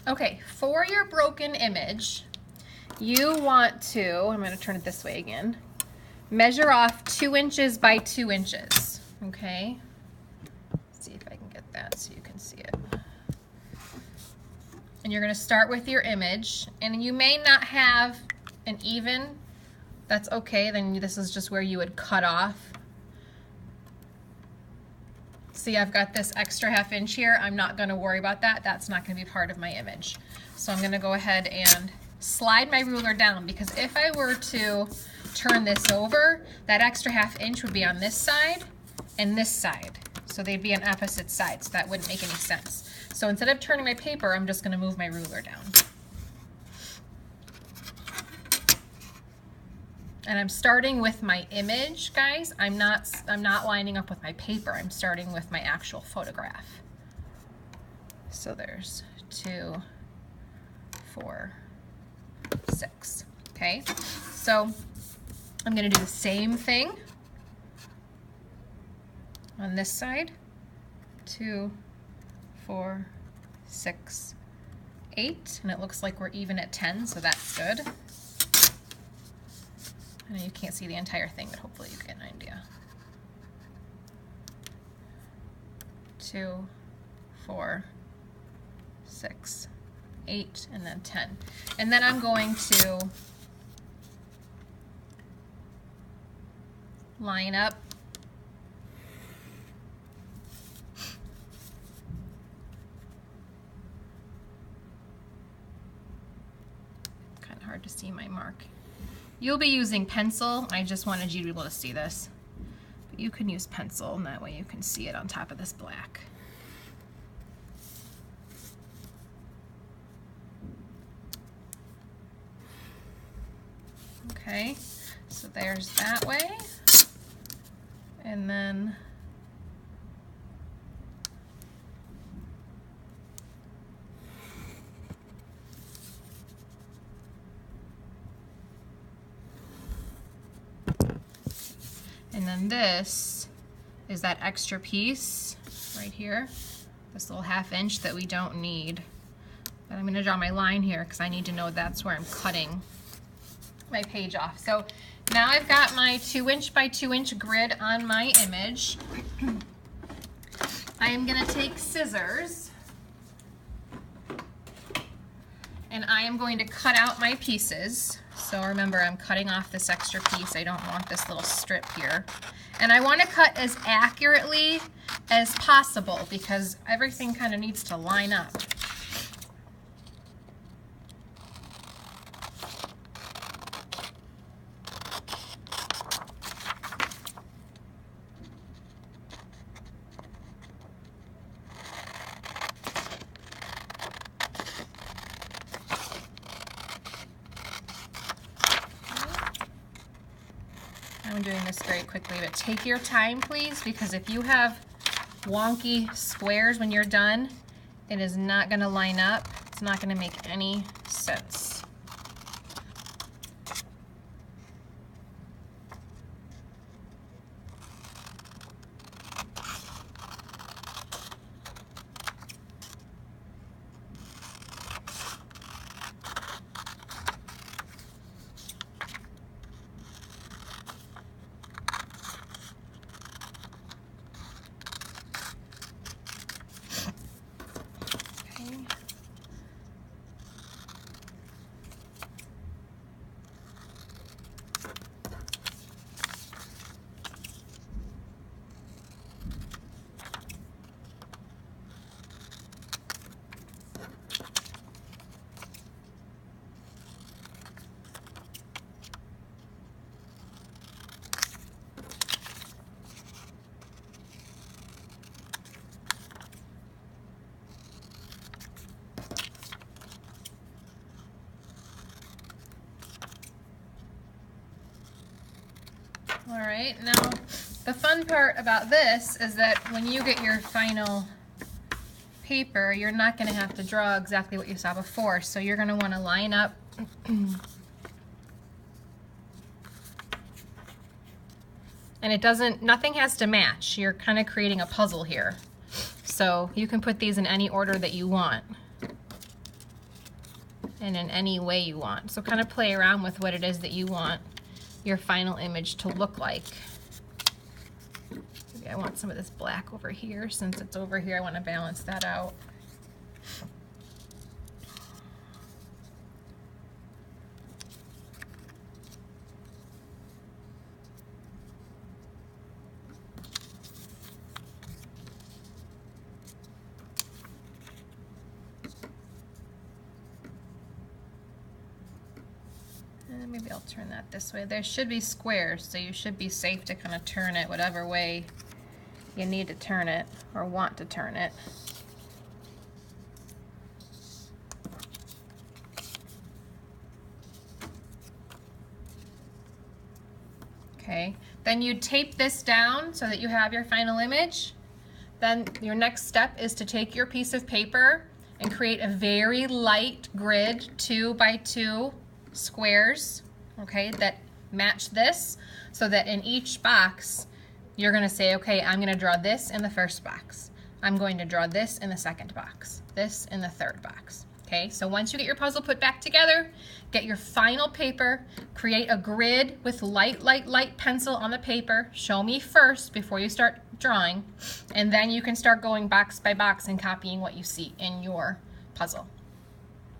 Okay, for your broken image, you want to, I'm going to turn it this way again, measure off 2 inches by 2 inches, okay? Let's see if I can get that so you can see it. And you're going to start with your image, and you may not have an even, that's okay, then this is just where you would cut off. See, I've got this extra ½ inch here. I'm not going to worry about that. That's not going to be part of my image. So I'm going to go ahead and slide my ruler down, because if I were to turn this over, that extra ½ inch would be on this side and this side. So they'd be on opposite sides. That wouldn't make any sense. So instead of turning my paper, I'm just going to move my ruler down. And I'm starting with my image, guys. I'm not lining up with my paper. I'm starting with my actual photograph. So there's 2, 4, 6. Okay, so I'm going to do the same thing on this side. 2, 4, 6, 8, and it looks like we're even at 10, so that's good. I know you can't see the entire thing, but hopefully you get an idea. 2, 4, 6, 8, and then 10. And then I'm going to line up kind of hard to see my mark. You'll be using pencil. I just wanted you to be able to see this. But you can use pencil, and that way you can see it on top of this black. Okay, so there's that way. And then this is that extra piece right here, this little ½ inch that we don't need. But I'm going to draw my line here because I need to know that's where I'm cutting my page off. So now I've got my 2 inch by 2 inch grid on my image. I am going to take scissors and I am going to cut out my pieces. So remember, I'm cutting off this extra piece. I don't want this little strip here. And I want to cut as accurately as possible because everything kind of needs to line up. I'm doing this very quickly, but take your time, please, because if you have wonky squares when you're done, it is not going to line up. It's not going to make any sense. All right, now the fun part about this is that when you get your final paper, you're not going to have to draw exactly what you saw before, so you're going to want to line up and it doesn't, nothing has to match. You're kind of creating a puzzle here. So you can put these in any order that you want. and in any way you want. So kind of play around with what it is that you want your final image to look like. Maybe I want some of this black over here. Since it's over here, I want to balance that out. Maybe I'll turn that this way. There should be squares, so you should be safe to kind of turn it whatever way you need to turn it or want to turn it. Okay, then you tape this down so that you have your final image. Then your next step is to take your piece of paper and create a very light grid, 2 by 2 squares, okay, that match this, so that in each box you're going to say, okay, I'm going to draw this in the first box, I'm going to draw this in the second box, this in the third box. Okay, so once you get your puzzle put back together, get your final paper, create a grid with light pencil on the paper. Show me first before you start drawing, and then you can start going box by box and copying what you see in your puzzle.